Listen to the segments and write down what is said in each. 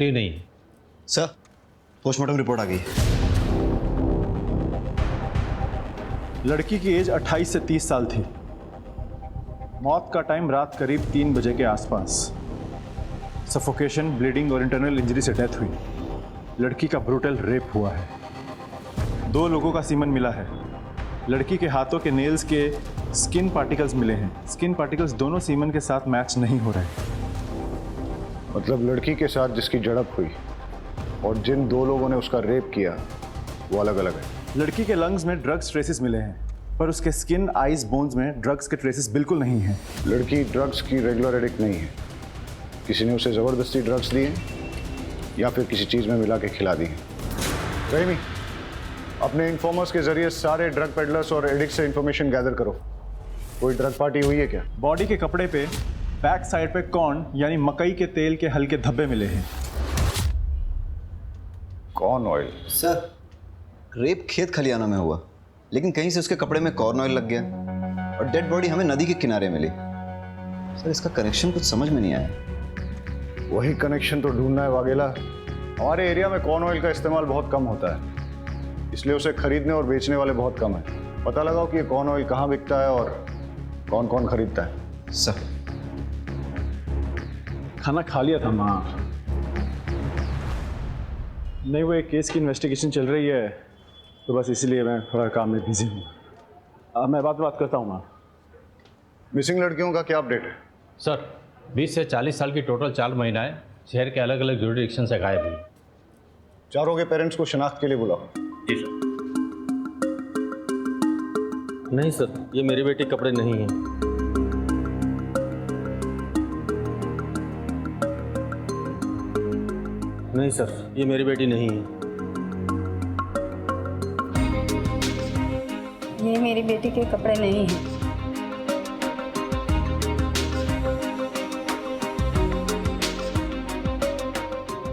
नहीं। Sir, postmortem report आ गई। लड़की की एज 28 से 30 साल थी। मौत का टाइम रात करीब 3 बजे के आसपास। सफोकेशन, ब्लीडिंग और इंटरनल इंजरी से डेथ हुई। लड़की का ब्रूटल रेप हुआ है। 2 लोगों का सीमन मिला है। लड़की के हाथों के नेल्स के स्किन पार्टिकल्स मिले हैं। स्किन पार्टिकल्स दोनों सीमन के साथ मैच नहीं हो रहे। मतलब लड़की के साथ जिसकी झड़प हुई और जिन 2 लोगों ने उसका रेप किया वो अलग अलग है। लड़की के लंग्स में ड्रग्स ट्रेसेस मिले हैं, पर उसके स्किन, आइज, बोन्स में ड्रग्स के ट्रेसेस बिल्कुल नहीं हैं। लड़की ड्रग्स की रेगुलर एडिक्ट नहीं है। किसी ने उसे ज़बरदस्ती ड्रग्स दिए या फिर किसी चीज़ में मिला के खिला दी है। रहीमी, अपने इन्फॉर्मर्स के जरिए सारे ड्रग पेडलर्स और एडिक्ट से इंफॉर्मेशन गैदर करो। कोई ड्रग पार्टी हुई है क्या? बॉडी के कपड़े पे बैक साइड पे कॉर्न यानी मकई के तेल के हल्के धब्बे मिले हैं। Corn oil? सर, रेप खेत खलियानों में हुआ, लेकिन कहीं से उसके कपड़े में कॉर्न ऑयल लग गया और डेड बॉडी हमें नदी के किनारे मिली। सर, इसका कनेक्शन कुछ समझ में नहीं आया। वही कनेक्शन तो ढूंढना है वाघेला। हमारे एरिया में कॉर्न ऑयल का इस्तेमाल बहुत कम होता है, इसलिए उसे खरीदने और बेचने वाले बहुत कम हैं। पता लगाओ कि ये कॉर्न ऑयल कहाँ बिकता है और कौन कौन खरीदता है। सर, खाना खा लिया था माँ। नहीं, वो एक केस की इन्वेस्टिगेशन चल रही है, तो बस इसलिए मैं थोड़ा काम में बिजी हूँ। अब मैं बात करता हूँ माँ। मिसिंग लड़कियों का क्या अपडेट है? सर, 20 से 40 साल की टोटल 4 महिलाएं शहर के अलग अलग ज्यूरिडिक्शन से गायब हुई। चारों के पेरेंट्स को शिनाख्त के लिए बुलाओ। जी सर। नहीं सर, ये मेरी बेटी कपड़े नहीं है। नहीं सर, ये मेरी बेटी नहीं है। ये मेरी बेटी के कपड़े नहीं हैं।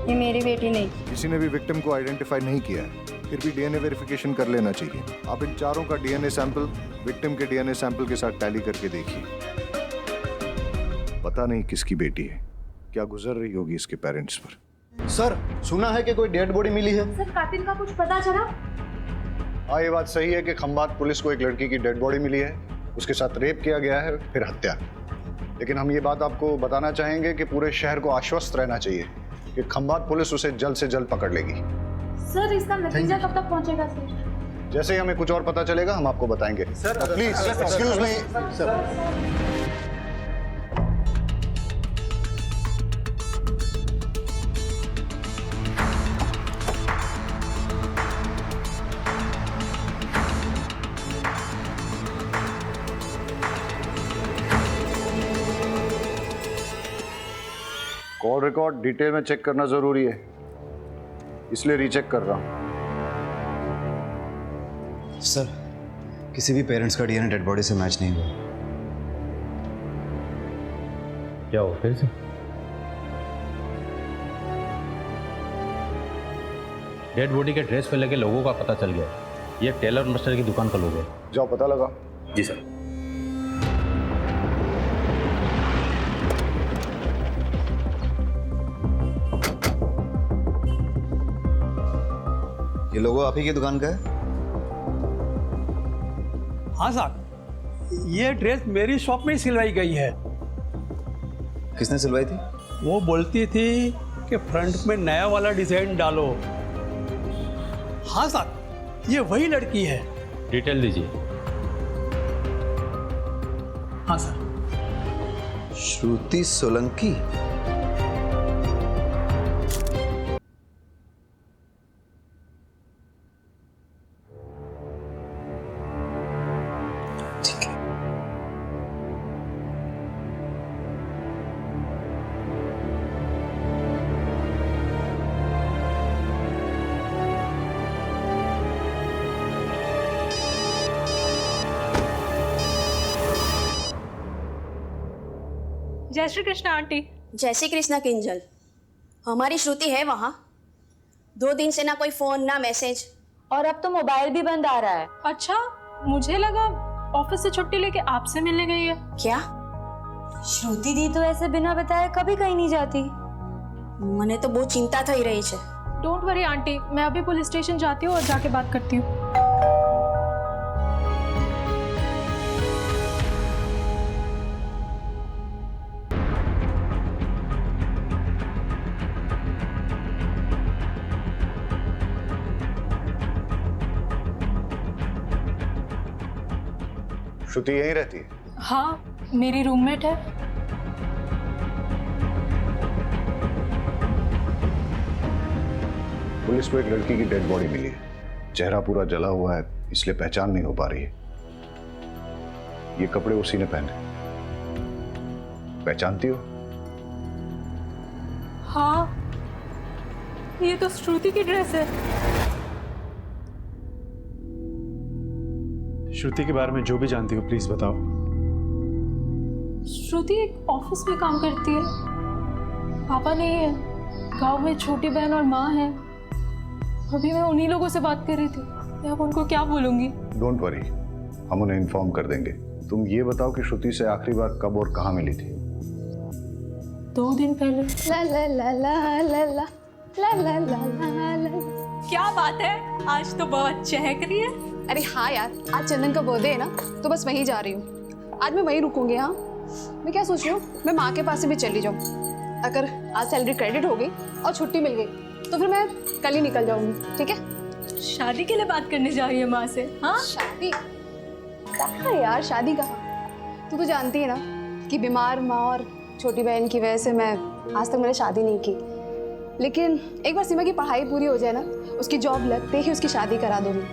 ये मेरी बेटी नहीं। किसी ने भी विक्टिम को आइडेंटिफाई नहीं किया है, फिर भी डीएनए वेरिफिकेशन कर लेना चाहिए। आप इन चारों का डीएनए सैंपल विक्टिम के डीएनए सैंपल के साथ टैली करके देखिए। पता नहीं किसकी बेटी है, क्या गुजर रही होगी इसके पेरेंट्स पर। सर, सुना है कि कोई डेड बॉडी मिली है। सर, कातिल का कुछ पता चला? हाँ, ये बात सही है कि खंबात पुलिस को एक लड़की की डेड बॉडी मिली है। उसके साथ रेप किया गया है, फिर हत्या। लेकिन हम ये बात आपको बताना चाहेंगे कि पूरे शहर को आश्वस्त रहना चाहिए कि खंबात पुलिस उसे जल्द से जल्द पकड़ लेगी। सर, इसका नतीजा कब तक पहुंचेगा सर? जैसे ही हमें कुछ और पता चलेगा हम आपको बताएंगे। Sir, please excuse me sir. Call record detail में चेक करना जरूरी है, इसलिए रीचेक कर रहा हूं। सर, किसी भी पेरेंट्स का डीएनए डेड बॉडी से मैच नहीं हुआ। क्या हो फिर से? डेड बॉडी के ड्रेस पे लगे लोगों का पता चल गया। ये टेलर मास्टर की दुकान का लोग है। जाओ पता लगा। जी सर। ये लोगो आप ही की दुकान का है? हाँ साहब, ये ड्रेस मेरी शॉप में ही सिलवाई गई है। किसने सिलवाई थी? वो बोलती थी कि फ्रंट में नया वाला डिजाइन डालो। हाँ साहब, ये वही लड़की है। डिटेल दीजिए। हाँ सर। श्रुति सोलंकी। जय श्री कृष्ण आंटी। जय श्री कृष्णा किंजल। हमारी श्रुति है वहाँ। 2 दिन से ना कोई फोन ना मैसेज। और अब तो मोबाइल भी बंद आ रहा है। अच्छा, मुझे लगा ऑफिस से छुट्टी लेके आपसे मिलने गई है। क्या? श्रुति दी तो ऐसे बिना बताए कभी कहीं नहीं जाती। મને તો બહુ ચિંતા થઈ રહી છે. डोंट वरी आंटी, मैं अभी पुलिस स्टेशन जाती हूँ और जाके बात करती हूँ. श्रुति यहीं रहती है? हाँ, मेरी रूममेट है. पुलिस को एक लड़की की डेड बॉडी मिली है. चेहरा पूरा जला हुआ है, इसलिए पहचान नहीं हो पा रही है. ये कपड़े उसी ने पहने. पहचानती हो? हाँ, ये तो श्रुति की ड्रेस है. श्रुति के बारे में जो भी जानती हो प्लीज बताओ. श्रुति एक ऑफिस में काम करती है. पापा नहीं है, गांव में छोटी बहन और माँ है. अभी मैं उन्हीं लोगों से बात कर रही थी. मैं अब उनको क्या बोलूंगी? डोंट वरी, हम उन्हें इन्फॉर्म कर देंगे. तुम ये बताओ कि श्रुति से आखिरी बार कब और कहाँ मिली थी? 2 दिन पहले. ला ला ला ला ला ला ला ला ला ला ला. क्या बात है, आज तो बहुत चहक रही है. अरे हाँ यार, आज चंदन का बर्थडे है ना, तो बस वहीं जा रही हूँ. आज मैं वहीं रुकूंगी. हाँ, मैं क्या सोच रही हूँ, मैं माँ के पास से भी चली जाऊँ. अगर आज सैलरी क्रेडिट हो गई और छुट्टी मिल गई तो फिर मैं कल ही निकल जाऊंगी. ठीक है? शादी के लिए बात करने जा रही है माँ से? हाँ, शादी कहाँ यार, शादी कहाँ? तू तो जानती है ना कि बीमार माँ और छोटी बहन की वजह से मैं आज तक मैंने शादी नहीं की. लेकिन एक बार सीमा की पढ़ाई पूरी हो जाए ना, उसकी जॉब लगते ही उसकी शादी करा दूंगी.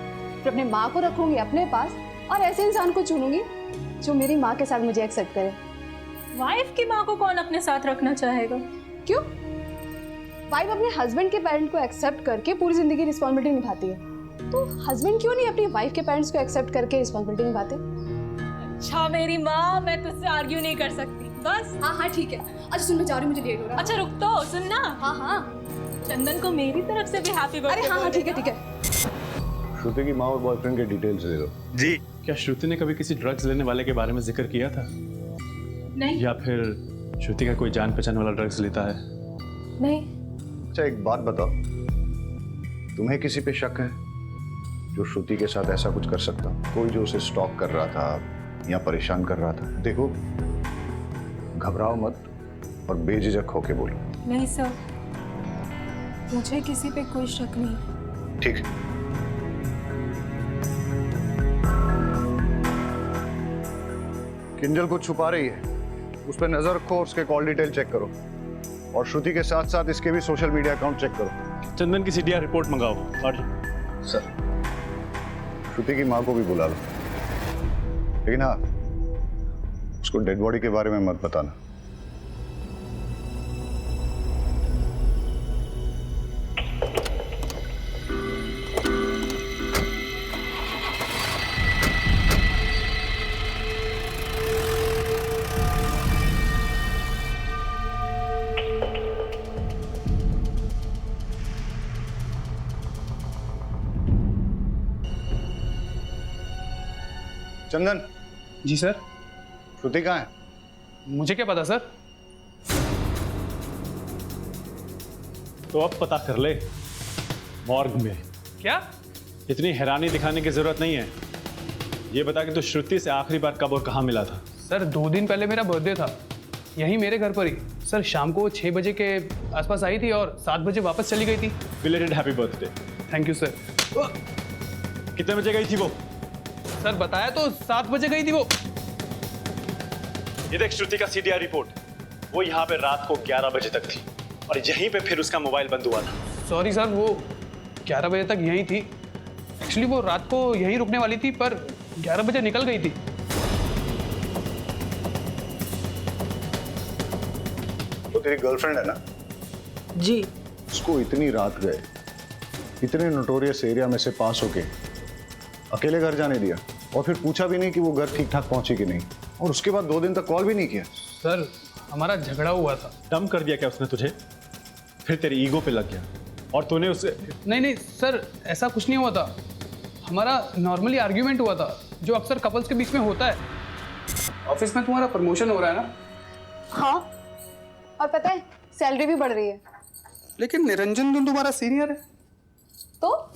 फिर अपने माँ को रखूंगी अपने पास और ऐसे इंसान को चुनूंगी जो मेरी माँ के साथ मुझे एक्सेप्ट करे. वाइफ की माँ को कौन अपने साथ रखना चाहेगा? क्यों? वाइफ अपने हस्बैंड के पेरेंट को एक्सेप्ट करके पूरी जिंदगी रिस्पॉन्सिबिलिटी निभाती है, तो हस्बैंड क्यों नहीं अपनी वाइफ के पेरेंट्स को एक्सेप्ट करके रिस्पॉन्सिबिलिटी निभाते? अच्छा मेरी माँ, मैं तुझसे आर्ग्यू नहीं कर सकती. बस. हाँ हाँ ठीक है. अच्छा सुन, मैं जा रही हूँ, मुझे लेट हो रहा है. अच्छा रुक तो, सुन ना. हाँ हाँ. चंदन को मेरी तरफ से भी हैप्पी बर्थडे. अरे हाँ हाँ ठीक है ठीक है. श्रुति की माँ और बॉयफ्रेंड के डिटेल्स दे दो. जी. क्या श्रुति ने कभी किसी ड्रग्स लेने वाले के बारे में जिक्र किया था? नहीं. या फिर श्रुति का कोई जान पहचान वाला ड्रग्स लेता है? नहीं. अच्छा एक बात बताओ, तुम्हें किसी पे शक है जो श्रुति के साथ ऐसा कुछ कर सकता? कोई जो उसे स्टॉक कर रहा था या परेशान कर रहा था? देखो, घबराओ मत और बेझिझक होके बोलो. नहीं सर, मुझे किसी पे कोई शक नहीं. ठीक है. किंजल को छुपा रही है, उस पर नजर रखो और उसके कॉल डिटेल चेक करो. और श्रुति के साथ साथ इसके भी सोशल मीडिया अकाउंट चेक करो. चंदन की सीडीआर रिपोर्ट मंगाओ. और सर, श्रुति की माँ को भी बुला लो, लेकिन हाँ, उसको डेड बॉडी के बारे में मत बताना. चंदन. जी सर. श्रुति कहाँ है? मुझे क्या पता सर. तो अब पता कर ले. मॉर्ग में. क्या? इतनी हैरानी दिखाने की जरूरत नहीं है. ये बता कि तू श्रुति से आखिरी बार कब और कहाँ मिला था? सर 2 दिन पहले मेरा बर्थडे था, यहीं मेरे घर पर ही. सर शाम को 6 बजे के आसपास आई थी और 7 बजे वापस चली गई थी. Belated happy birthday. Thank you sir. कितने बजे गई थी वो? सर बताया तो 7 बजे गई थी वो. ये देख श्रुति का सीडीआर रिपोर्ट. वो यहाँ पे रात को 11 बजे तक थी और यहीं पे फिर उसका मोबाइल बंद हुआ था. सॉरी सर, वो 11 बजे तक यहीं थी. एक्चुअली वो रात को यहीं रुकने वाली थी पर 11 बजे निकल गई थी. वो तेरी गर्लफ्रेंड है ना? जी. उसको इतनी रात गए, इतने नोटोरियस एरिया में से पास होके अकेले घर जाने दिया और फिर पूछा भी नहीं कि वो घर ठीक ठाक पहुंची कि नहीं, और उसके बाद 2 दिन तक कॉल भी नहीं किया. सर हमारा झगड़ा हुआ था. डम कर दिया क्या उसने तुझे? फिर तेरी ईगो पे लग गया और तूने उसे... नहीं सर, ऐसा कुछ नहीं हुआ था. हमारा नॉर्मली आर्ग्यूमेंट हुआ था, जो अक्सर कपल्स के बीच में होता है. ऑफिस में तुम्हारा प्रमोशन हो रहा है ना? हाँ, और पता है सैलरी भी बढ़ रही है. लेकिन निरंजन तो तुम्हारा सीनियर है, तो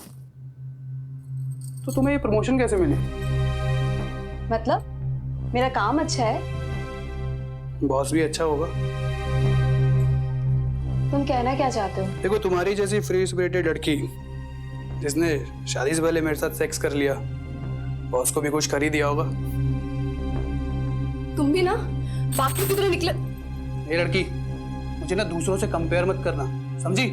तुम्हें ये प्रमोशन कैसे मिली? मतलब मेरा काम अच्छा है। बॉस भी अच्छा होगा। तुम कहना क्या चाहते हो? देखो, तुम्हारी जैसी फ्री स्पिरिटेड लड़की जिसने शादी से पहले मेरे साथ सेक्स कर लिया, बॉस को भी कुछ कर ही दिया होगा। तुम भी ना बाकी की तरह निकले। ये लड़की, मुझे ना दूसरों से कंपेयर मत करना, समझी?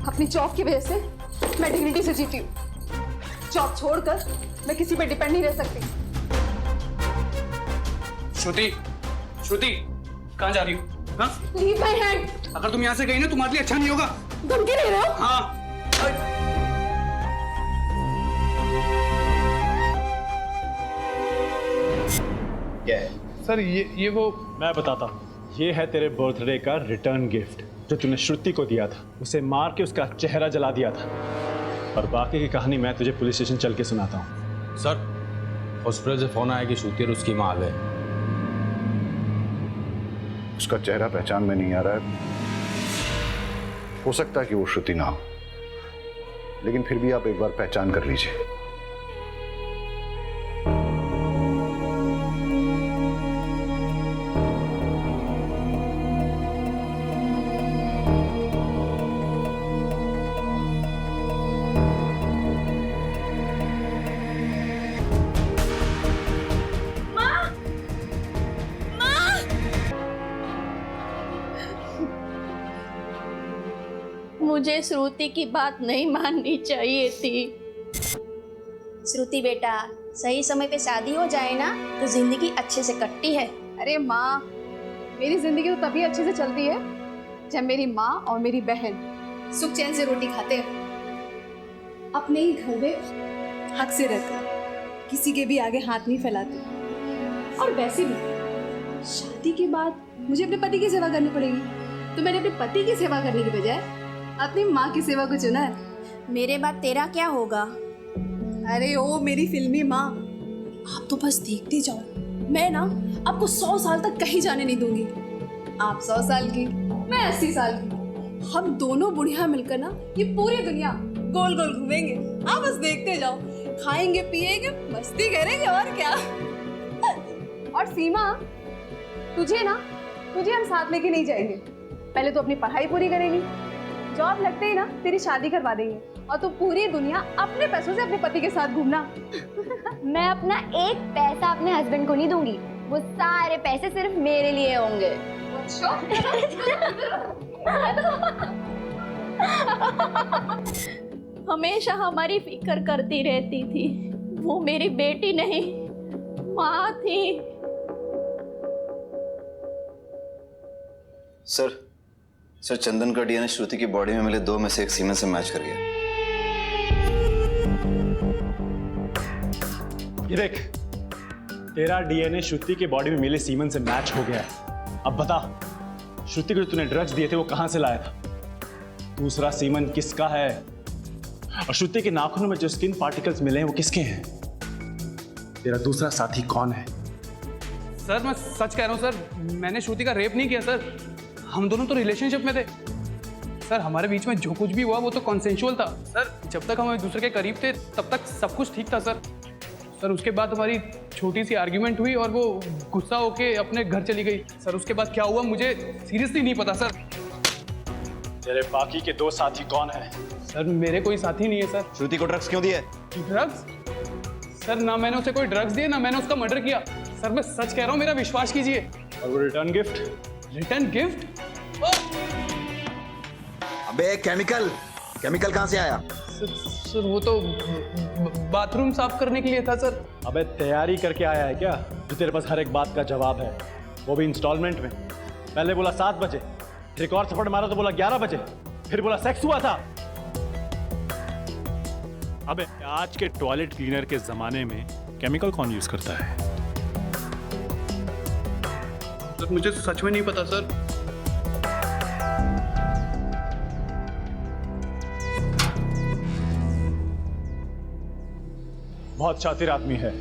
अपनी जॉब की वजह से मैं डिग्निटी से जीती हूँ। जॉब छोड़कर मैं किसी पे डिपेंड नहीं रह सकती। श्रुति, श्रुति, कहाँ जा रही हो? हाँ? Leave my hand. अगर तुम यहाँ से गई ना, तुम्हारे लिए अच्छा नहीं होगा। धमकी दे रहे हो? हाँ। क्या है सर, ये वो मैं बताता हूँ। ये है तेरे बर्थडे का रिटर्न गिफ्ट जो तूने श्रुति को दिया था। उसे मार के उसका चेहरा जला दिया था। और बाकी की कहानी मैं तुझे पुलिस स्टेशन चल के सुनाता हूँ। सर, हॉस्पिटल से फ़ोन आया कि श्रुति और उसकी माँ आ गए। उसका चेहरा पहचान में नहीं आ रहा है। हो सकता है कि वो श्रुति ना हो, लेकिन फिर भी आप एक बार पहचान कर लीजिए। मुझे श्रुति की बात नहीं माननी चाहिए थी। श्रुति बेटा, सही समय पे शादी हो जाए ना तो जिंदगी अच्छे से कटती है। अरे माँ, मेरी जिंदगी तो तभी अच्छे से चलती है जब मेरी माँ और मेरी बहन सुख चैन से रोटी खाते हैं, अपने ही घर में हक से रहते हैं, किसी के भी आगे हाथ नहीं फैलाते। और वैसे भी शादी के बाद मुझे अपने पति की सेवा करनी पड़ेगी, तो मैंने अपने पति की सेवा करने की बजाय अपनी माँ की सेवा को चुना है। मेरे बाद तेरा क्या होगा? अरे ओ मेरी फिल्मी माँ, आप तो बस देखते जाओ। मैं ना आपको 100 साल तक कहीं जाने नहीं दूंगी। आप 100 साल की, मैं 80 साल की। हम दोनों बुढ़िया मिलकर ना ये पूरी दुनिया गोल गोल घूमेंगे। आप बस देखते जाओ, खाएंगे पिएंगे मस्ती करेंगे, और क्या। और सीमा, तुझे हम साथ लेके नहीं जाएंगे। पहले तो अपनी पढ़ाई पूरी करेंगी, जॉब लगते ही ना तेरी शादी करवा देंगे, और तू पूरी दुनिया अपने पैसों से अपने पति के साथ घूमना। मैं अपना एक पैसा अपने हस्बैंड को नहीं दूंगी, वो सारे पैसे सिर्फ मेरे लिए होंगे। हमेशा हमारी फिक्र करती रहती थी। वो मेरी बेटी नहीं, माँ थी। सर, चंदन का डीएनए श्रुति की बॉडी में मिले 2 में से एक सीमेन से मैच कर गया। ये देख, तेरा डीएनए श्रुति की बॉडी में मिले सीमन से मैच हो गया है। अब बता, श्रुति को जो तूने ड्रग्स दिए थे वो कहां से लाया था? दूसरा सीमन किसका है? और श्रुति के नाखूनों में जो स्किन पार्टिकल्स मिले हैं वो किसके हैं? तेरा दूसरा साथी कौन है? सर, मैं सच कह रहा हूँ सर, मैंने श्रुति का रेप नहीं किया सर। हम दोनों तो रिलेशनशिप में थे सर। हमारे बीच में जो कुछ भी हुआ वो तो कॉन्सेंशुअल था सर। जब तक हम एक दूसरे के करीब थे तब तक सब कुछ ठीक था सर। उसके बाद हमारी छोटी सी आर्ग्यूमेंट हुई और वो गुस्सा होके अपने घर चली गई सर। उसके बाद क्या हुआ मुझे सीरियसली नहीं पता सर। तेरे बाकी के 2 साथी कौन है? सर, मेरे कोई साथी नहीं है सर। श्रुति को ड्रग्स क्यों दिया? ड्रग्स? सर, ना मैंने उसे कोई ड्रग्स दिए, ना मैंने उसका मर्डर किया सर। मैं सच कह रहा हूँ, मेरा विश्वास कीजिए। और वो रिटर्न गिफ्ट? Return gift? अबे केमिकल कहाँ से आया? सर, वो तो बाथरूम साफ करने के लिए था सर। अबे तैयारी करके आया है क्या जो तेरे पास हर एक बात का जवाब है, वो भी इंस्टॉलमेंट में? पहले बोला 7 बजे, एक और थप्पड़ मारा तो बोला 11 बजे, फिर बोला सेक्स हुआ था। अबे आज के टॉयलेट क्लीनर के जमाने में केमिकल कौन यूज करता है? सर, मुझे सच में नहीं पता सर। बहुत शातिर आदमी है,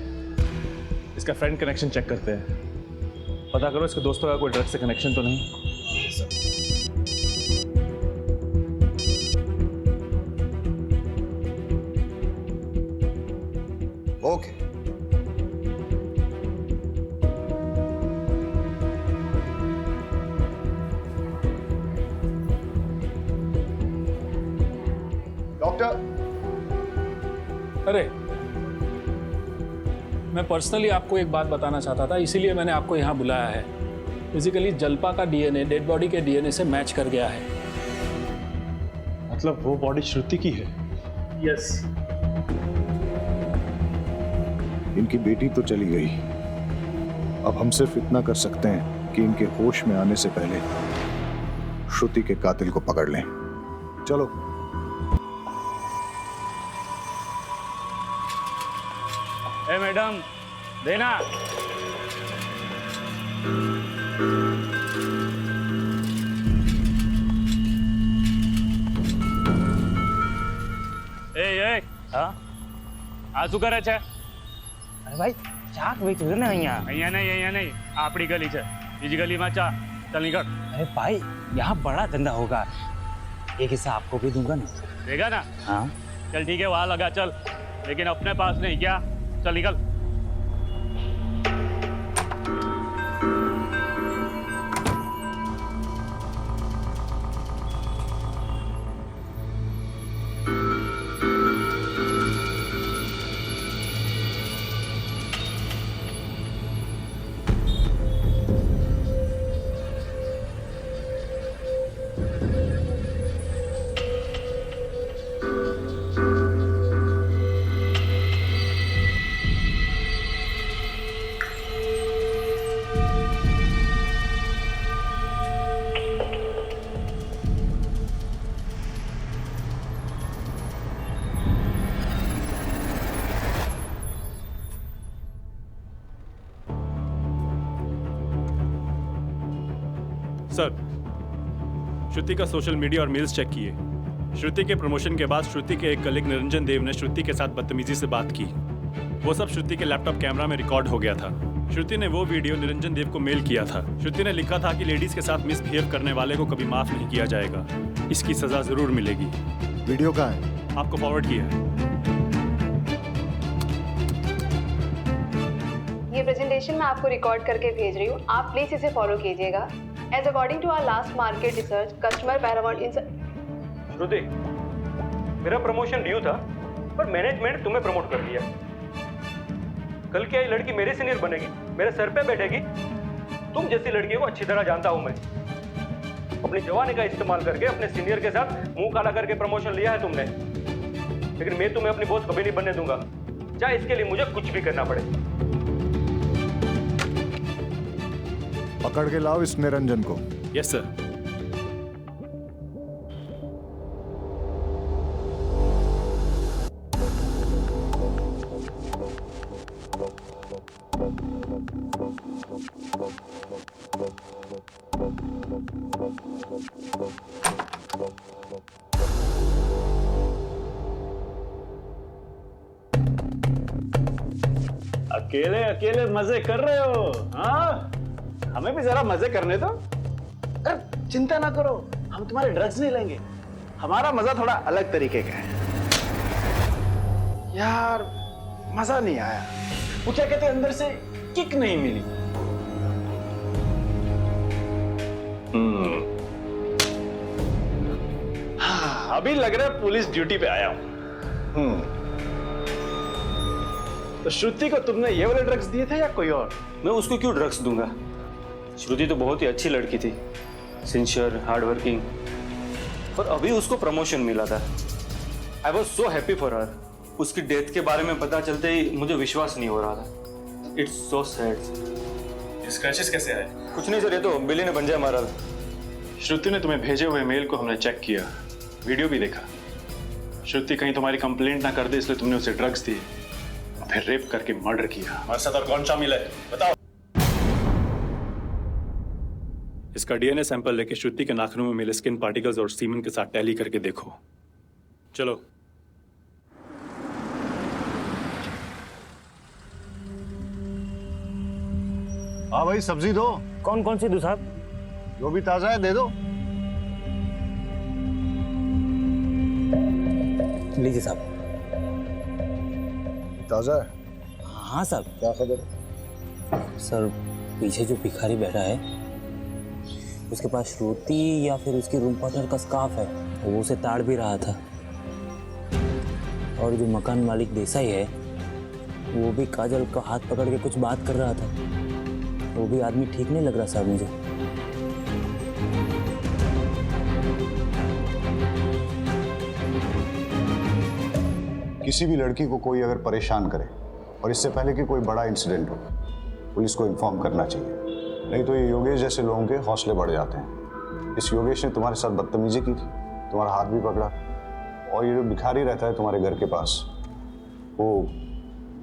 इसका फ्रेंड कनेक्शन चेक करते हैं। पता करो इसके दोस्तों का कोई ड्रग से कनेक्शन तो नहीं। ओके। डॉक्टर, अरे मैं पर्सनली आपको एक बात बताना चाहता था, इसीलिए मैंने आपको यहाँ बुलाया है। फिजिकली जल्पा का डीएनए डेड बॉडी के डीएनए से मैच कर गया है। मतलब वो बॉडी श्रुति की है? यस। इनकी बेटी तो चली गई, अब हम सिर्फ इतना कर सकते हैं कि इनके होश में आने से पहले श्रुति के कातिल को पकड़ लें। चलो। ए मैडम, देना। ए हाँ આ શું કરે છે? અરે ભાઈ ચાક વેચું છે ને અહીંયા અહીંયા નહીં આપણી ગલી છે, બીજી ગલીમાં ચા। चल निकल। अरे भाई यहाँ बड़ा धंधा होगा, एक हिस्सा आपको भी दूंगा ना। देगा ना? हाँ चल ठीक है, वहाँ लगा चल, लेकिन अपने पास नहीं। क्या? चल निकल। सर, श्रुति का सोशल मीडिया और मेल्स चेक किए। श्रुति के प्रमोशन के बाद श्रुति के एक कलीग निरंजन देव ने श्रुति के साथ बदतमीजी से बात की। वो सब श्रुति के लैपटॉप कैमरा में रिकॉर्ड हो गया था। श्रुति ने वो वीडियो निरंजन देव को मेल किया था। श्रुति ने लिखा था कि लेडीज के साथ मिसबिहेव करने वाले को कभी माफ नहीं किया जाएगा, इसकी सजा जरूर मिलेगी। वीडियो कहाँ है? आपको फॉरवर्ड किया है। ये प्रेजेंटेशन मैं आपको रिकॉर्ड करके भेज रही हूँ, आप प्लीज इसे फॉलो कीजिएगा। As according to our last market research, customer paramount in श्रुति, मेरा प्रमोशन ड्यू था, पर मैनेजमेंट तुम्हें प्रमोट कर दिया। कल क्या ये लड़की मेरे सीनियर बनेगी, मेरे सर पे बैठेगी? तुम जैसी लड़की को अच्छी तरह जानता हूं मैं। अपनी जवानी का इस्तेमाल करके अपने सीनियर के साथ मुंह काला करके प्रमोशन लिया है तुमने, लेकिन मैं तुम्हें अपनी बॉस कभी नहीं बनने दूंगा, चाहे इसके लिए मुझे कुछ भी करना पड़े। पकड़ के लाओ इस निरंजन को। Yes sir. अकेले अकेले मजे कर रहे हो? हाँ, हमें भी जरा मजे करने दो। अरे चिंता ना करो, हम तुम्हारे ड्रग्स नहीं लेंगे, हमारा मजा थोड़ा अलग तरीके का है। यार मजा नहीं आया, वो क्या कहते अंदर से किक नहीं मिली। हाँ, अभी लग रहा है पुलिस ड्यूटी पे आया हूं। तो श्रुति को तुमने ये वाले ड्रग्स दिए थे या कोई और? मैं उसको क्यों ड्रग्स दूंगा? श्रुति तो बहुत ही अच्छी लड़की थी, सिंसियर, हार्ड वर्किंग, पर अभी उसको प्रमोशन मिला था। I was so happy for her. उसकी डेथ के बारे में पता चलते ही मुझे विश्वास नहीं हो रहा था। It's so sad. स्क्रैचेस कैसे आए? कुछ नहीं सर, ये तो बिल्ली ने पंजा मारा था। श्रुति ने तुम्हें भेजे हुए मेल को हमने चेक किया, वीडियो भी देखा। श्रुति कहीं तुम्हारी कंप्लेंट ना कर दे इसलिए तुमने उसे ड्रग्स दिए, फिर रेप करके मर्डर किया। हमारे साथ और कौन शामिल है बताओ? इसका डीएनए सैंपल लेके श्रुति के नाखूनों में मिले स्किन पार्टिकल्स और सीमन के साथ टैली करके देखो। चलो। हाँ भाई, सब्जी दो। कौन कौन सी दूँ साहब? जो भी ताजा है दे दो। लीजिए साहब। ताजा है? हाँ साहब। क्या खबर? सर, पीछे जो भिखारी बैठा है उसके पास श्रुति या फिर उसकी रूम पार्टनर का स्कार्फ है, वो उसे ताड़ भी रहा था। और जो मकान मालिक देसाई है वो भी काजल का हाथ पकड़ के कुछ बात कर रहा था। वो भी आदमी ठीक नहीं लग रहा साहब मुझे। किसी भी लड़की को कोई अगर परेशान करे और इससे पहले कि कोई बड़ा इंसिडेंट हो, पुलिस को इन्फॉर्म करना चाहिए, नहीं तो ये योगेश जैसे लोगों के हौसले बढ़ जाते हैं। इस योगेश ने तुम्हारे साथ बदतमीजी की थी, तुम्हारा हाथ भी पकड़ा, और ये जो भिखारी रहता है तुम्हारे घर के पास, वो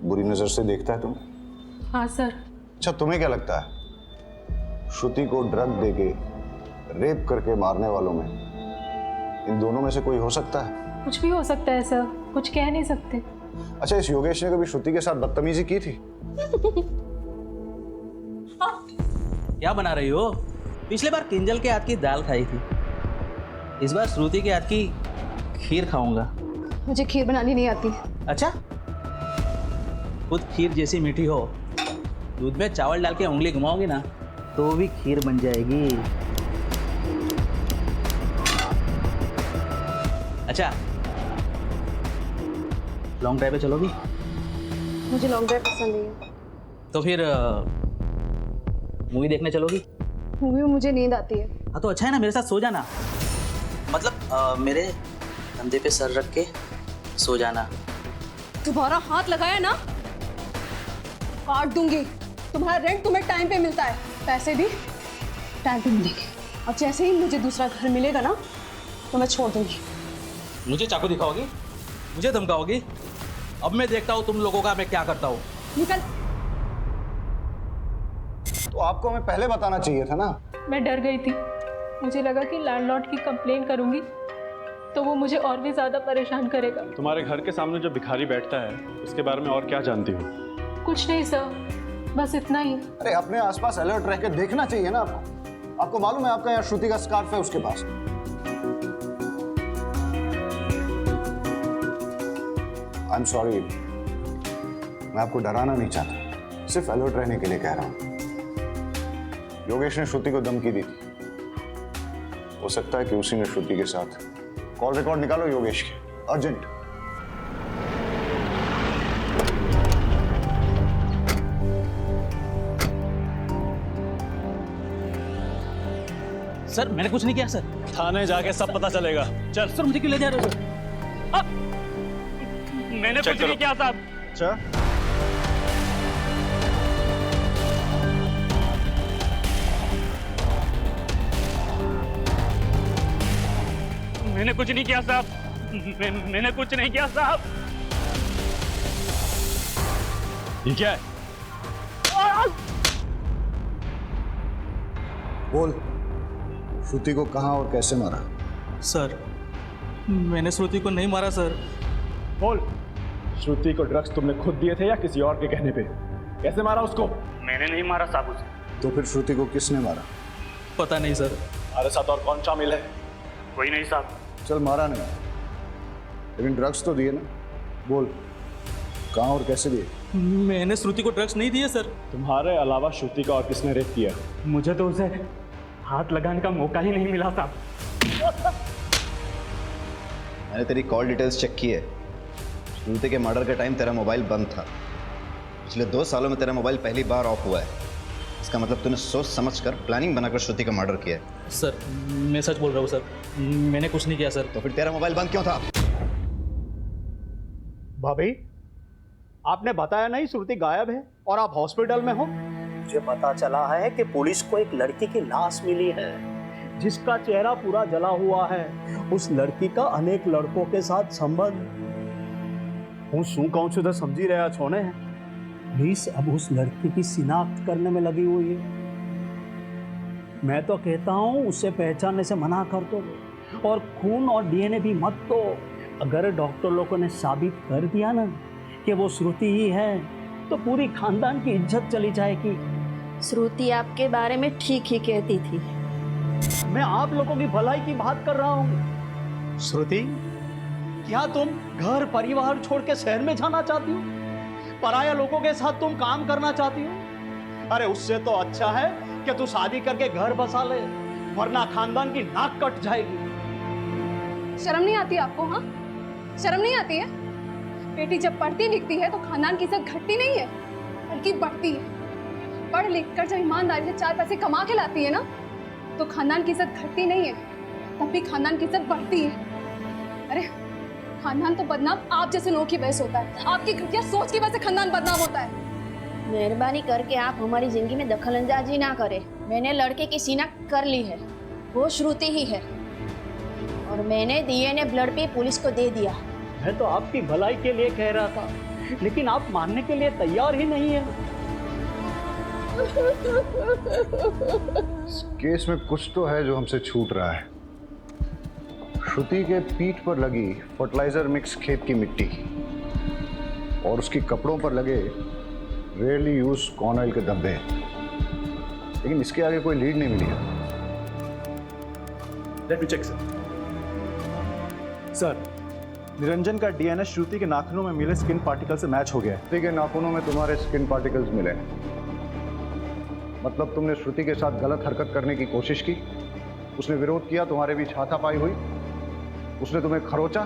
बुरी नज़र से देखता है तुम्हें। हाँ सर। अच्छा, तुम्हें क्या लगता है श्रुति को ड्रग देके रेप करके मारने वालों में इन दोनों में से कोई हो सकता है? कुछ भी हो सकता है सर, कुछ कह नहीं सकते। अच्छा, इस योगेश ने कभी श्रुति के साथ बदतमीजी की थी? क्या बना रही हो? पिछले बार किंजल के हाथ की दाल खाई थी, इस बार श्रुति के हाथ की खीर खाऊंगा। मुझे खीर बनानी नहीं आती। अच्छा, खुद खीर जैसी मीठी हो, दूध में चावल डाल के उंगली घुमाओगी ना तो भी खीर बन जाएगी। अच्छा, लॉन्ग ड्राइव पे चलोगी? मुझे लॉन्ग ड्राइव पसंद नहीं है। तो फिर मूवी देखने चलोगी? मूवी में मुझे नींद आती है। हाँ तो अच्छा है ना, मेरे साथ सो जाना। मतलब मेरे कंधे पे सर रख के सो जाना। तुम्हारा हाथ लगाया ना काट दूंगी। तुम्हारा रेंट तुम्हें टाइम पे मिलता है, पैसे भी टाइम पे मिलेंगे। और जैसे ही मुझे दूसरा घर मिलेगा ना तो मैं छोड़ दूंगी। मुझे चाकू दिखाओगी? मुझे धमकाओगी? अब मैं देखता हूँ तुम लोगों का मैं क्या करता हूँ। निकल। तो आपको हमें पहले बताना चाहिए था ना। मैं डर गई थी, मुझे लगा कि लैंडलॉर्ड की कंप्लेन करूंगी तो वो मुझे और भी ज्यादा परेशान करेगा। तुम्हारे घर के सामने जो भिखारी बैठता है उसके बारे में और क्या जानती हो? कुछ नहीं सर, बस इतना ही। अरे अपने आसपास अलर्ट रह के देखना चाहिए ना आपको। आपको मालूम है आपका यहाँ श्रुति का स्कार्फ है उसके पास। आई एम सॉरी, मैं आपको डराना नहीं चाहता, सिर्फ अलर्ट रहने के लिए कह रहा हूं। योगेश ने श्रुति को धमकी दी थी, हो सकता है कि उसी ने श्रुति के साथ। कॉल रिकॉर्ड निकालो योगेश के, अर्जेंट। सर मैंने कुछ नहीं किया सर। थाने जाके सब पता चलेगा। चल। सर मुझे क्यों ले जा रहे हो सर? मैंने कुछ नहीं किया साहब। अच्छा, मैंने कुछ नहीं किया साहब। मैंने कुछ नहीं किया साहब। ये क्या है? बोल, श्रुति को कहां और कैसे मारा? सर मैंने श्रुति को नहीं मारा सर। बोल, श्रुति को ड्रग्स तुमने खुद दिए थे या किसी और के कहने पे? कैसे मारा उसको? मैंने नहीं मारा साहब उसे। तो फिर श्रुति को किसने मारा? पता नहीं सर। हमारे साथ और कौन शामिल है? कोई नहीं साहब। चल, मारा नहीं, लेकिन ड्रग्स तो दिए ना। बोल, कहां और कैसे दिए? मैंने श्रुति को ड्रग्स नहीं दिए सर। तुम्हारे अलावा श्रुति का और किसने रेप किया? मुझे तो उसे हाथ लगाने का मौका ही नहीं मिला साहब। मैंने तेरी कॉल डिटेल्स चेक की है। श्रुति के मर्डर के टाइम तेरा मोबाइल बंद था। पिछले 2 सालों में तेरा मोबाइल पहली बार ऑफ हुआ है। इसका मतलब तूने सोच समझकर प्लानिंग बनाकर श्रुति का मर्डर किया है। सर मैं सच बोल रहा हूँ सर, मैंने कुछ नहीं किया सर। तो फिर तेरा मोबाइल बंद क्यों था? भाभी, आपने बताया नहीं श्रुति गायब है और आप हॉस्पिटल में हो? मुझे पता चला है कि पुलिस को एक लड़की की लाश मिली है जिसका चेहरा पूरा जला हुआ है। उस लड़की का अनेक लड़कों के साथ संबंध। हूँ शू कहूँ छू तो समझी रहा छोने हैं। पुलिस अब उस लड़की की शिनाख्त करने में लगी हुई है। मैं तो कहता हूँ उसे पहचानने से मना कर दो और खून और डीएनए भी मत दो। अगर डॉक्टर लोगों ने साबित कर दिया ना कि वो श्रुति ही है तो पूरी खानदान की इज्जत चली जाएगी। श्रुति आपके बारे में ठीक ही कहती थी। मैं आप लोगों की भलाई की बात कर रहा हूँ। श्रुति, क्या तुम घर परिवार छोड़ के शहर में जाना चाहती हो? पराया लोगों के साथ तुम काम करना चाहती हो? अरे उससे तो अच्छा है कि तू शादी करके घर बसा ले, वरना खानदान की नाक कट जाएगी। शर्म नहीं आती आपको? हाँ, शर्म नहीं आती है? बेटी जब पढ़ती लिखती है तो खानदान की इज्जत घटती नहीं है बल्कि बढ़ती है। पढ़ लिख कर जब ईमानदारी से 4 पैसे कमा के लाती है ना, तो खानदान की इज्जत घटती नहीं है, तब भी खानदान की इज्जत बढ़ती है। अरे खानदान तो बदनाम आप जैसे लोगों की वजह से होता है। आपकी घटिया सोच की वजह से खानदान बदनाम होता है। मेहरबानी करके आप हमारी जिंदगी में दखल अंदाजी ना करें। मैंने लड़के की सीना कर ली है, वो श्रुति ही है, और मैंने डीएनए ब्लड पे पुलिस को दे दिया। मैं तो आपकी भलाई के लिए कह रहा था, लेकिन आप मानने के लिए तैयार ही नहीं है। इस केस में कुछ तो है जो हमसे छूट रहा है। श्रुति के पीठ पर लगी फर्टिलाइजर मिक्स खेत की मिट्टी और उसके कपड़ों पर लगे रेयरली यूज कॉर्न ऑयल के धब्बे, लेकिन इसके आगे कोई लीड नहीं मिली है। Let me check sir, Niranjan का डीएनए श्रुति के नाखूनों में मिले स्किन पार्टिकल से मैच हो गया है। श्रुति के नाखूनों में तुम्हारे स्किन पार्टिकल्स मिले, मतलब तुमने श्रुति के साथ गलत हरकत करने की कोशिश की, उसने विरोध किया, तुम्हारे बीच हाथापाई हुई, उसने तुम्हें खरोचा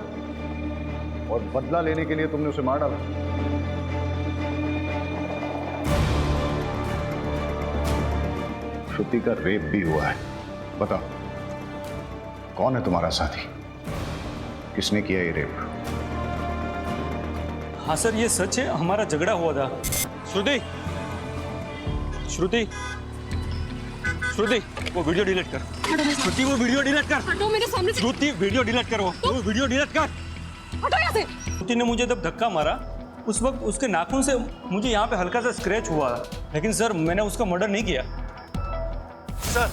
और बदला लेने के लिए तुमने उसे मार डाला। श्रुति का रेप भी हुआ है। बताओ, कौन है तुम्हारा साथी? किसने किया ये रेप? हाँ सर, ये सच है, हमारा झगड़ा हुआ था। श्रुति, श्रुति, श्रुति, वो वीडियो डिलीट कर। श्रुति, वो वीडियो डिलीट कर। हटो मेरे सामने से। श्रुति, वीडियो डिलीट करो। वो वीडियो डिलीट कर। हटो यहाँ से। श्रुति ने मुझे जब धक्का मारा, उस वक्त उसके नाखून से मुझे यहाँ पे हल्का सा स्क्रैच हुआ, लेकिन सर मैंने उसका मर्डर नहीं किया। सर,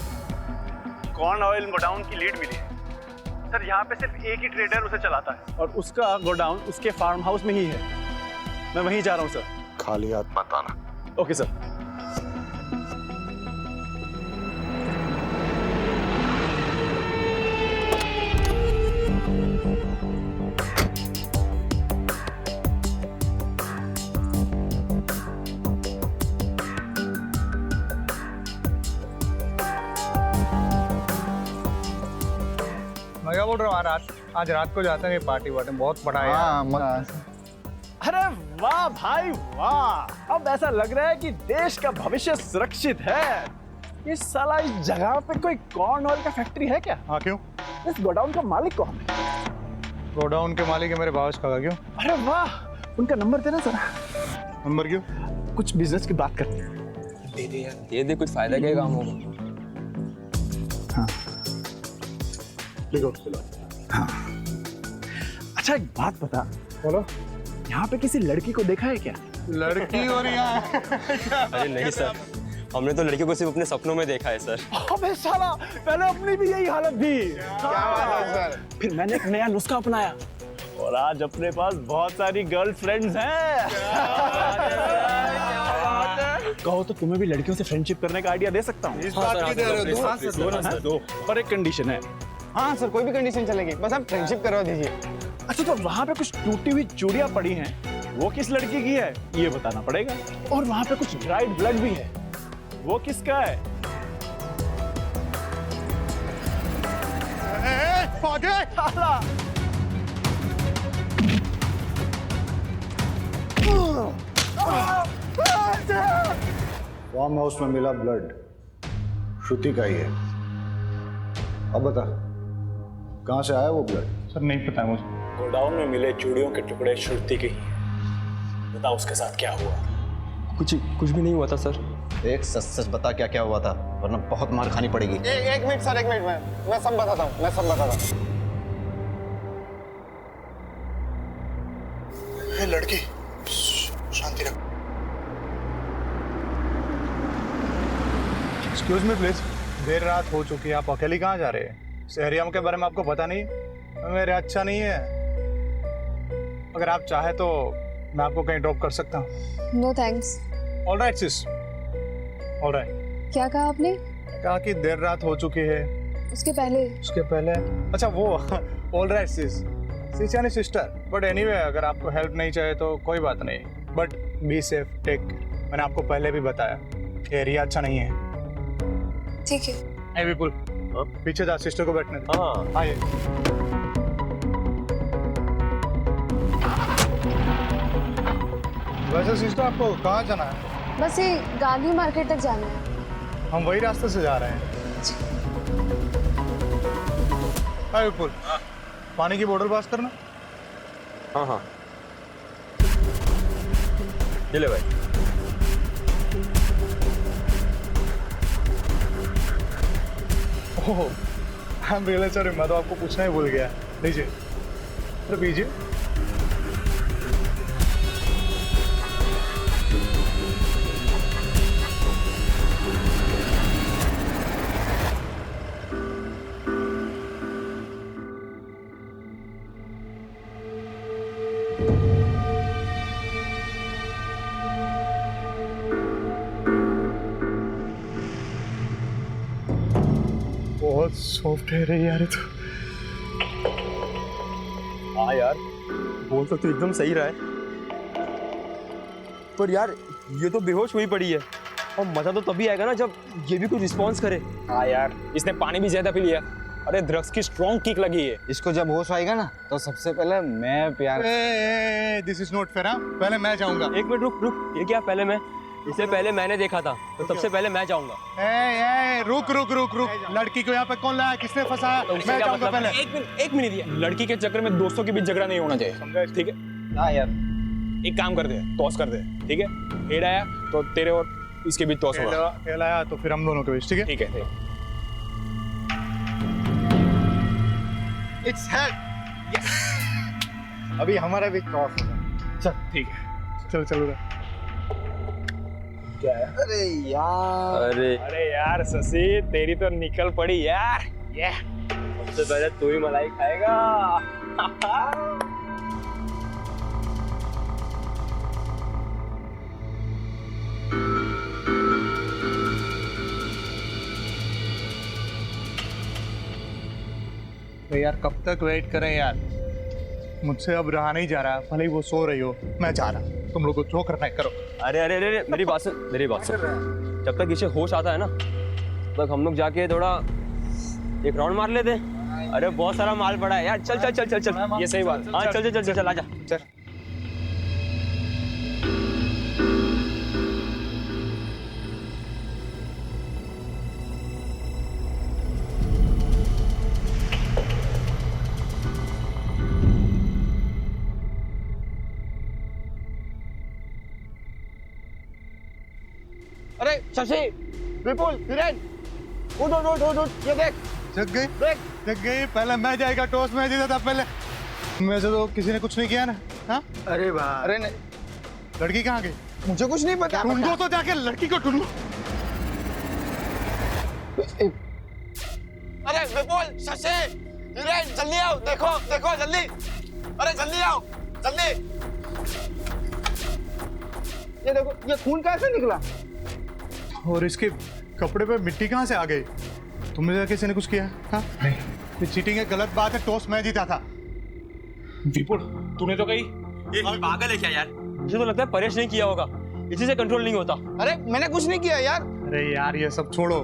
कॉर्न ऑयल गोडाउन की लीड मिली है। सर, यहाँ पे सिर्फ एक ही ट्रेडर उसे चलाता है और उसका गोडाउन उसके फार्म हाउस में ही है। मैं वहीं जा रहा हूँ सर। खाली हाथ मत आना। Okay sir. मैं क्या बोल रहा हूँ, आज रात को जाते हैं पार्टी वार्टी, बहुत बड़ा है। हाँ, अरे वाह भाई वाह, अब ऐसा लग रहा है कि देश का भविष्य सुरक्षित है। इस साला इस जगह पे कोई कॉर्न ऑयल का फैक्ट्री है क्या? हाँ, क्यों? इस गोडाउन का मालिक कौन है? गोडाउन के मालिक है मेरे बाबा का। क्यों? अरे वाह, उनका नंबर देना जरा। नंबर क्यों? कुछ बिजनेस की बात करते हैं। दे दे यार, दे दे, कुछ फायदा क्या काम होगा। हाँ लिखो। हाँ, अच्छा एक बात बता। बोलो। यहाँ पे किसी लड़की को देखा है क्या? लड़की और यहाँ? अरे नहीं सर, हमने तो लड़कियों को सिर्फ अपने सपनों में देखा है सर। अबे साला, पहले अपनी भी यही हालत थी। क्या बात है सर? फिर मैंने एक नया नुस्खा अपनाया और आज अपने पास बहुत सारी गर्लफ्रेंड्स हैं। कहो तो तुम्हें भी लड़कियों से फ्रेंडशिप करने का आइडिया दे सकता हूँ। इस बात की दे रहे हो? दो, पर एक कंडीशन है। हाँ सर, कोई भी कंडीशन चलेगी, बस आप फ्रेंडशिप करवा दीजिए। अच्छा, तो वहाँ पे कुछ टूटी हुई चूड़ियाँ पड़ी हैं, वो किस लड़की की है ये बताना पड़ेगा। और वहाँ पे कुछ ड्राइड ब्लड भी है, वो किसका है? फार्म हाउस में मिला ब्लड श्रुति का ही है। अब बता, कहाँ से आया वो ब्लड? सर नहीं पता मुझे। गोडाउन में मिले चूड़ियों के टुकड़े श्रुति के ही। बताओ उसके साथ क्या हुआ? कुछ भी नहीं हुआ था सर। एक सच सच बता क्या क्या हुआ था, वरना बहुत मार खानी पड़ेगी। एक मिनट सर, एक मिनट, मैं सब बताता हूँ, मैं सब बताता हूँ। लड़की शांति रख। एक्सक्यूज मी प्लीज, देर रात हो चुकी है, आप अकेली कहाँ जा रहे हैं? शहरियों के बारे में आपको पता नहीं? मेरे अच्छा नहीं है। अगर आप चाहे तो मैं आपको कहीं ड्रॉप कर सकता हूँ। No thanks. All right sis, alright. क्या कहा आपने? कहा कि देर रात हो चुकी है। उसके पहले अच्छा वो ऑलराइट सिस यानी सिस्टर। बट एनीवे अगर आपको हेल्प नहीं चाहिए तो कोई बात नहीं, बट बी सेफ, टेक। मैंने आपको पहले भी बताया एरिया अच्छा नहीं है। ठीक है। ए विपुल, पीछे जा, सिस्टर को बैठने दे। हाँ आइए। वैसे सिस्टर आपको कहाँ जाना है? बस ये गांधी मार्केट तक जाना है। हम वही रास्ते से जा रहे हैं। हाय विपुल, पानी की बोतल पास करना। हाँ ये ले भाई। ओह आई एम रियली सॉरी, मैं तो आपको पूछना ही भूल गया। लीजिए, तो पीजिए। बहुत सॉफ्ट है रे यार ये तो। हाँ यार, बोल तो एकदम सही रहा है, पर यार ये तो बेहोश हुई पड़ी है और मजा तो तभी आएगा ना जब ये भी कुछ रिस्पॉन्स करे। हाँ यार, इसने पानी भी ज्यादा पी लिया। अरे ड्रग्स की स्ट्रॉन्ग किक लगी है। इसको जब होश आएगा ना तो सबसे पहले मैं प्यार। This is not fair. पहले मैं जाऊंगा। एक मिनट रुक, ये क्या पहले मैं? इससे पहले मैंने देखा था, तो सबसे पहले मैं जाऊंगा। रुक, लड़की को यहाँ पे कौन लाया, किसने फंसाया? मैं जाऊंगा पहले। एक मिनट दिया। लड़की के चक्कर में दोस्तों के बीच झगड़ा नहीं होना चाहिए, ठीक है? हाँ यार, एक काम कर दे, टॉस कर दे, ठीक है? हेड आया तो तेरे और इसके बीच टॉस होगा। हेड आया तो फिर हम दोनों के बीच, ठीक है? ठीक है। Its head. यस। अभी हमारा भी टॉस होगा। चल ठीक है, चलो। क्या है? अरे यार शशि, तेरी तो निकल पड़ी यार। ये सबसे पहले तू ही मलाई खाएगा। तो यार कब तक वेट करें यार? मुझसे अब रहा नहीं जा रहा, भले ही वो सो रही हो, मैं जा रहा। तुम लोग को जो करना है करो। अरे मेरी बात सुन। जब तक इसे होश आता है ना, तब तक हम लोग जाके थोड़ा एक राउंड मार लेते हैं। अरे बहुत सारा माल पड़ा है यार। चल। ये सही बात। हाँ चल आजा। चल। अरे शशि, विपुल, हिरेन, उठ, ये देख। जग गई। पहले मैं जाएगा, टॉस में जीता था पहले। में से तो किसी ने कुछ नहीं किया ना? हाँ? अरे भाई, अरे नहीं, लड़की कहाँ गई? मुझे कुछ नहीं पता। ढूंढो तो जाके लड़की को ढूंढो। अरे विपुल, शशि, हिरेन, जल्दी आओ, देखो जल्दी। अरे जल्दी आओ, जल्दी। ये देखो, ये खून कैसे निकला? और इसके कपड़े पे मिट्टी कहाँ से आ गई? तुमने किसी ने कुछ किया? हाँ? नहीं, ये चीटिंग है, गलत बात है। टॉस मैं जीता था। विपुल, तूने तो कही। ये पागल है क्या यार? मुझे तो लगता है परेश नहीं किया होगा, इसी से कंट्रोल नहीं होता। अरे मैंने कुछ नहीं किया यार। अरे यार ये सब छोड़ो,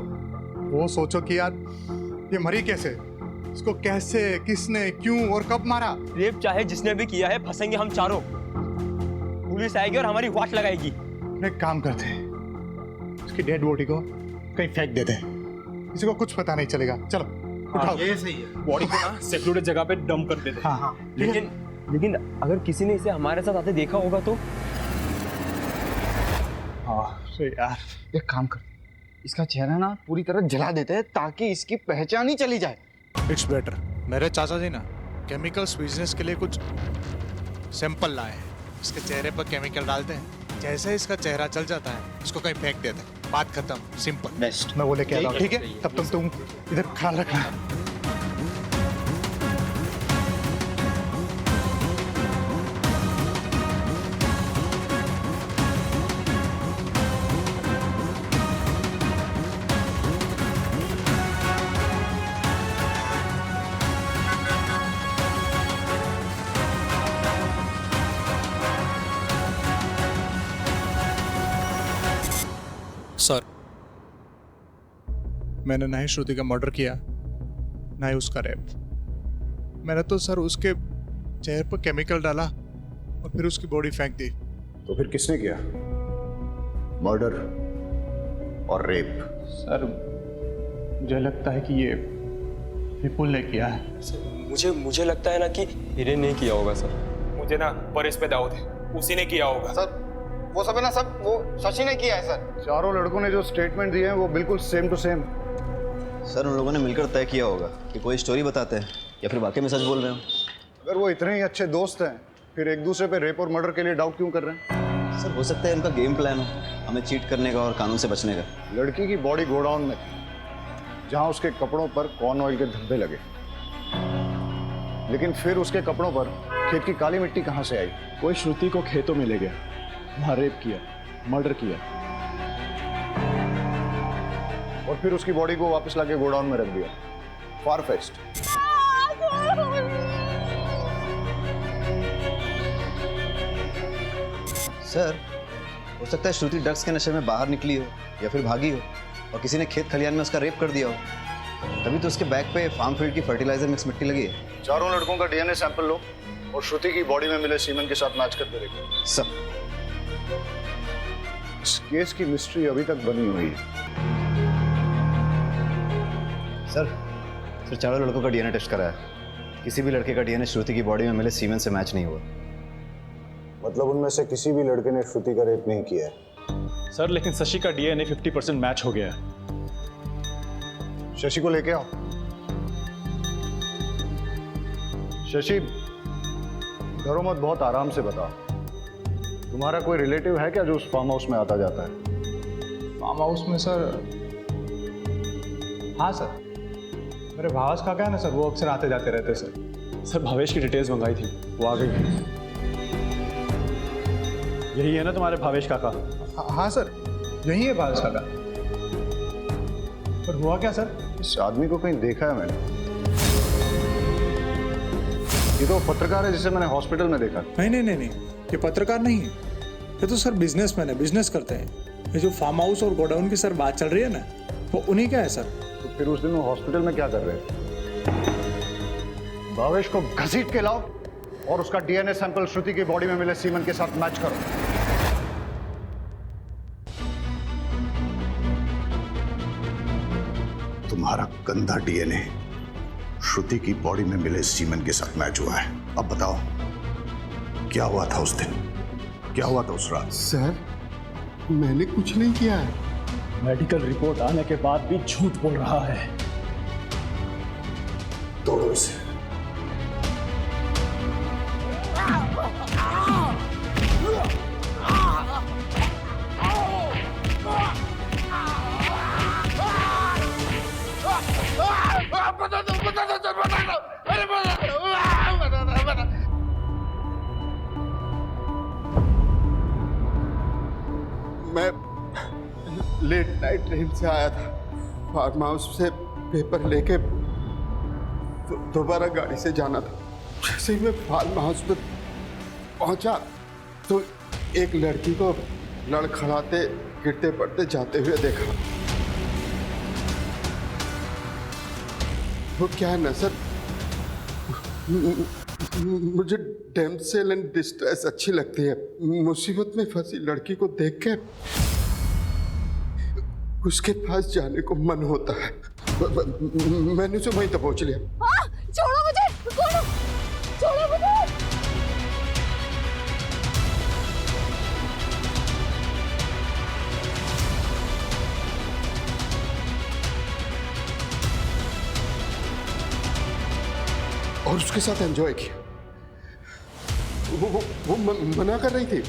वो सोचो कि यार ये मरी कैसे, इसको कैसे, किसने, क्यों और कब मारा? रेप चाहे जिसने भी किया है, फंसेंगे हम चारों। पुलिस आएगी और हमारी वाट लगाएगी। एक काम करते हैं, उसकी डेड बॉडी को कहीं फेंक देते हैं, किसी को कुछ पता नहीं चलेगा। चलो उठाओ। ये सही है। बॉडी को ना सिक्योरिटी जगह पे डंप कर देते हैं। हाँ। लेकिन अगर किसी ने इसे हमारे साथ आते देखा होगा तो? यार एक काम कर, इसका चेहरा ना पूरी तरह जला देते हैं ताकि इसकी पहचान ही चली जाए। It's better. मेरे चाचा जी ना केमिकल्स बिजनेस के लिए कुछ सैंपल लाए हैं, इसके चेहरे पर केमिकल डालते हैं, जैसे इसका चेहरा चल जाता है इसको कहीं फेंक देते हैं, बात खत्म, सिंपल। बेस्ट। मैं वो लेके आता हूँ, ठीक है? तब तुम इधर ख्याल रखना। मैंने ना ही श्रुति का मर्डर किया, ना ही उसका रेप। मैंने तो सर उसके चेहरे पर केमिकल डाला और फिर उसकी बॉडी फेंक दी। तो फिर किसने किया मर्डर और रेप? सर मुझे लगता है कि ये विपुल ने किया है। मुझे लगता है ना कि हिरेन नहीं किया होगा सर। मुझे ना परेश पे दाऊद है, उसी ने किया होगा सर। वो सब है ना, सब वो शशि ने किया है सर। चारों लड़कों ने जो स्टेटमेंट दिए हैं वो बिल्कुल सेम टू सेम। सर उन लोगों ने मिलकर तय किया होगा कि कोई स्टोरी बताते हैं या फिर वाकई में सच बोल रहे हो। अगर वो इतने ही अच्छे दोस्त हैं फिर एक दूसरे पे रेप और मर्डर के लिए डाउट क्यों कर रहे हैं? सर हो सकता है इनका गेम प्लान हो, हमें चीट करने का और कानून से बचने का। लड़की की बॉडी गोडाउन में थी जहां उसके कपड़ों पर कॉर्न ऑयल के धब्बे लगे, लेकिन फिर उसके कपड़ों पर खेत की काली मिट्टी कहां से आई? कोई श्रुति को खेतों में ले गया, वहां रेप किया, मर्डर किया और फिर उसकी बॉडी को वापस लाके गोडाउन में रख दिया। फार-फेच्ड। सर हो सकता है श्रुति ड्रग्स के नशे में बाहर निकली हो या फिर भागी हो और किसी ने खेत खलियान में उसका रेप कर दिया हो, तभी तो उसके बैग पे फार्म फील्ड की फर्टिलाइजर मिक्स मिट्टी लगी है। चारों लड़कों का डीएनए सैंपल लो और श्रुति की बॉडी में मिले सीमेंट के साथ मैच करके देखो। सब इस केस की मिस्ट्री अभी तक बनी हुई है। सर चारों लड़कों का डीएनए टेस्ट कराया, किसी भी लड़के का डीएनए श्रुति की बॉडी में मिले सीमेंट से मैच नहीं हुआ। मतलब उनमें से किसी भी लड़के ने श्रुति का रेप नहीं किया है? सर लेकिन शशि का डीएनए 50% मैच हो गया। शशि को लेके आओ। शशि घरों मत, बहुत आराम से बताओ, तुम्हारा कोई रिलेटिव है क्या जो उस फार्म हाउस में आता जाता है? फार्म हाउस में सर, हाँ सर, मेरे भावेश काका है ना सर, वो अक्सर आते जाते रहते सर। भावेश की डिटेल्स मंगाई थी, वो आ गई। यही है ना तुम्हारे भावेश काका? हाँ सर, यही है भावेश काका। पर हुआ क्या सर? इस आदमी को कहीं देखा है मैंने। ये तो पत्रकार है जिसे मैंने हॉस्पिटल में देखा। नहीं, ये पत्रकार नहीं है, ये तो सर बिजनेसमैन है, बिजनेस करते हैं। ये जो फार्म हाउस और गोडाउन की सर बात चल रही है ना, वो उन्हीं का है सर। तो फिर उस दिन वो हॉस्पिटल में क्या कर रहे थे? भावेश को घसीट के लाओ और उसका डीएनए सैंपल श्रुति की बॉडी में मिले सीमेंट के साथ मैच करो। तुम्हारा गंदा डीएनए श्रुति की बॉडी में मिले सीमेंट के साथ मैच हुआ है। अब बताओ क्या हुआ था उस दिन, क्या हुआ था उस रात? सर मैंने कुछ नहीं किया है। मेडिकल रिपोर्ट आने के बाद भी झूठ बोल रहा है। तोड़ो इसे। मैं लेट नाइट ट्रेन से आया था, फार्म हाउस से पेपर लेके दोबारा गाड़ी से जाना था। जैसे ही मैं फार्म हाउस में पहुंचा तो एक लड़की को लड़खड़ाते गिरते पड़ते जाते हुए देखा। वो क्या है ना सर, मुझे डैमसेल एंड डिस्ट्रेस अच्छी लगती है। मुसीबत में फंसी लड़की को देख के उसके पास जाने को मन होता है। मैंने उसे वहीं तक पहुंच लिया। छोड़ो मुझे, छोड़ो मुझे। और उसके साथ एंजॉय किया। वो मना कर रही थी,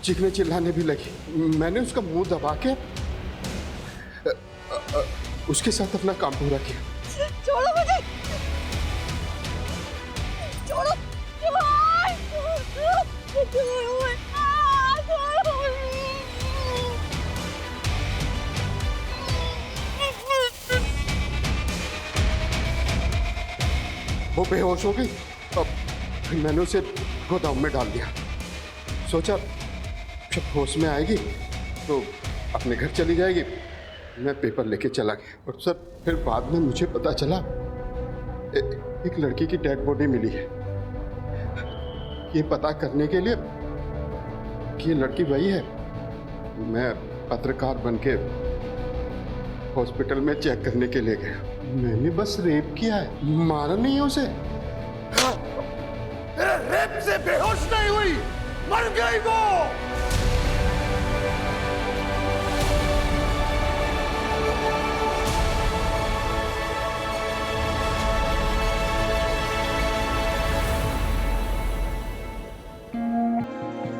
चीखने चिल्लाने भी लगी। मैंने उसका मुंह दबा के उसके साथ अपना काम पूरा किया। छोड़ो मुझे, छोड़ो। वो बेहोश हो गई। अब मैंने उसे गोदाम में डाल दिया। सोचा जब होश में आएगी तो अपने घर चली जाएगी, मैं पेपर लेके चला गया और सर फिर बाद में मुझे पता चला एक लड़की की डेड बॉडी मिली है। ये पता करने के लिए कि ये लड़की वही है, मैं पत्रकार बनके हॉस्पिटल में चेक करने के लिए गया। मैंने बस रेप किया है, मारा नहीं है उसे। रेप से बेहोश नहीं हुई, मर गई वो।